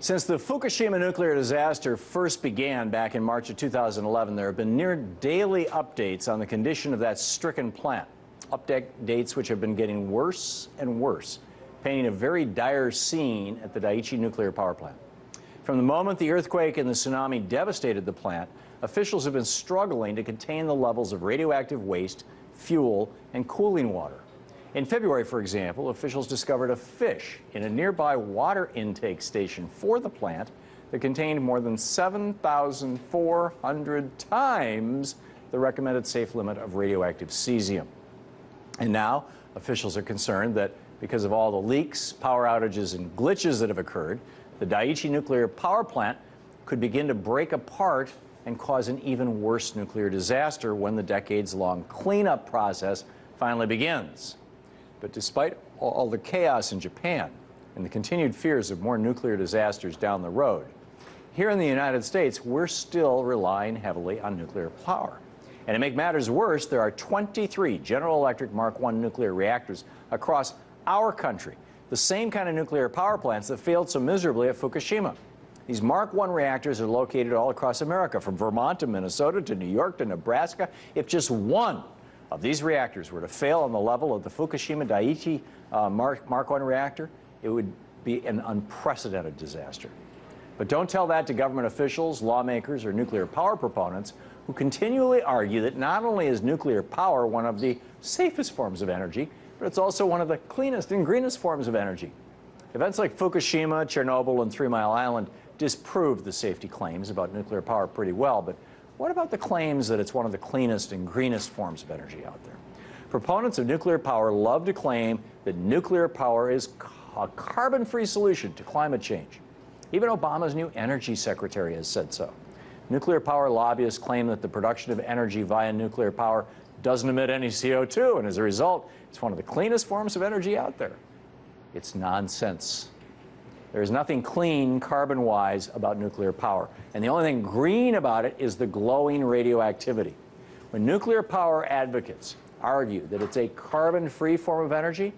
Since the Fukushima nuclear disaster first began back in March of 2011, there have been near daily updates on the condition of that stricken plant. Updates which have been getting worse and worse, painting a very dire scene at the Daiichi nuclear power plant. From the moment the earthquake and the tsunami devastated the plant, officials have been struggling to contain the levels of radioactive waste, fuel, and cooling water. In February, for example, officials discovered a fish in a nearby water intake station for the plant that contained more than 7,400 times the recommended safe limit of radioactive cesium. And now, officials are concerned that because of all the leaks, power outages, and glitches that have occurred, the Daiichi nuclear power plant could begin to break apart and cause an even worse nuclear disaster when the decades-long cleanup process finally begins. But despite all the chaos in Japan and the continued fears of more nuclear disasters down the road, here in the United States, we're still relying heavily on nuclear power. And to make matters worse, there are 23 General Electric Mark I nuclear reactors across our country, the same kind of nuclear power plants that failed so miserably at Fukushima. These Mark I reactors are located all across America, from Vermont to Minnesota to New York to Nebraska. If just one of these reactors were to fail on the level of the Fukushima Daiichi Mark I reactor, it would be an unprecedented disaster. But don't tell that to government officials, lawmakers, or nuclear power proponents who continually argue that not only is nuclear power one of the safest forms of energy, but it's also one of the cleanest and greenest forms of energy. Events like Fukushima, Chernobyl, and 3 Mile Island disproved the safety claims about nuclear power pretty well, but what about the claims that it's one of the cleanest and greenest forms of energy out there? Proponents of nuclear power love to claim that nuclear power is a carbon-free solution to climate change. Even Obama's new energy secretary has said so. Nuclear power lobbyists claim that the production of energy via nuclear power doesn't emit any CO2, and as a result, it's one of the cleanest forms of energy out there. It's nonsense. There is nothing clean, carbon-wise, about nuclear power. And the only thing green about it is the glowing radioactivity. When nuclear power advocates argue that it's a carbon-free form of energy,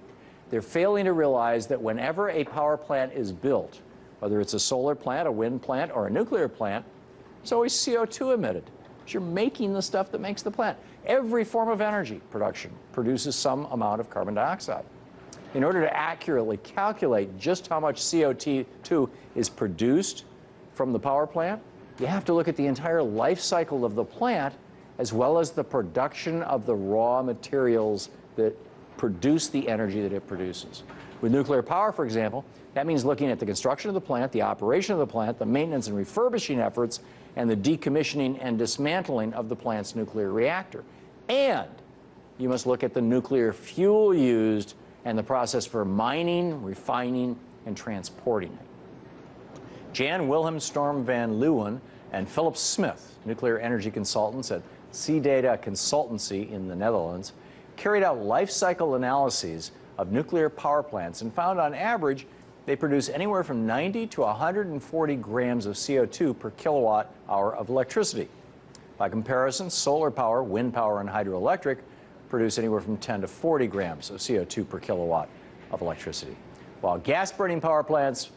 they're failing to realize that whenever a power plant is built, whether it's a solar plant, a wind plant, or a nuclear plant, there's always CO2 emitted. You're making the stuff that makes the plant. Every form of energy production produces some amount of carbon dioxide. In order to accurately calculate just how much CO2 is produced from the power plant, you have to look at the entire life cycle of the plant as well as the production of the raw materials that produce the energy that it produces. With nuclear power, for example, that means looking at the construction of the plant, the operation of the plant, the maintenance and refurbishing efforts, and the decommissioning and dismantling of the plant's nuclear reactor. And you must look at the nuclear fuel used and the process for mining, refining, and transporting it. Jan Wilhelm Storm van Leeuwen and Philip Smith, nuclear energy consultants at C-Data Consultancy in the Netherlands, carried out life cycle analyses of nuclear power plants and found on average they produce anywhere from 90 to 140 grams of CO2 per kilowatt hour of electricity. By comparison, solar power, wind power, and hydroelectric produce anywhere from 10 to 40 grams of CO2 per kilowatt of electricity, while gas-burning power plants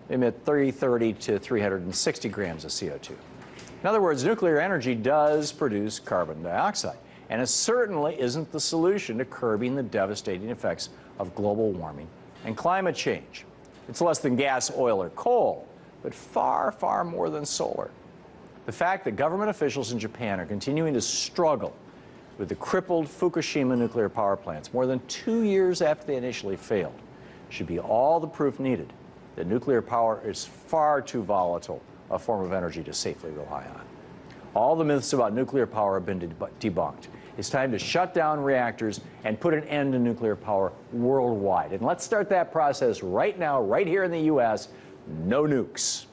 emit 330 to 360 grams of CO2. In other words, nuclear energy does produce carbon dioxide, and it certainly isn't the solution to curbing the devastating effects of global warming and climate change. It's less than gas, oil, or coal, but far, far more than solar. The fact that government officials in Japan are continuing to struggle with the crippled Fukushima nuclear power plants more than 2 years after they initially failed should be all the proof needed that nuclear power is far too volatile a form of energy to safely rely on. All the myths about nuclear power have been debunked. It's time to shut down reactors and put an end to nuclear power worldwide. And let's start that process right now, right here in the U.S. No nukes.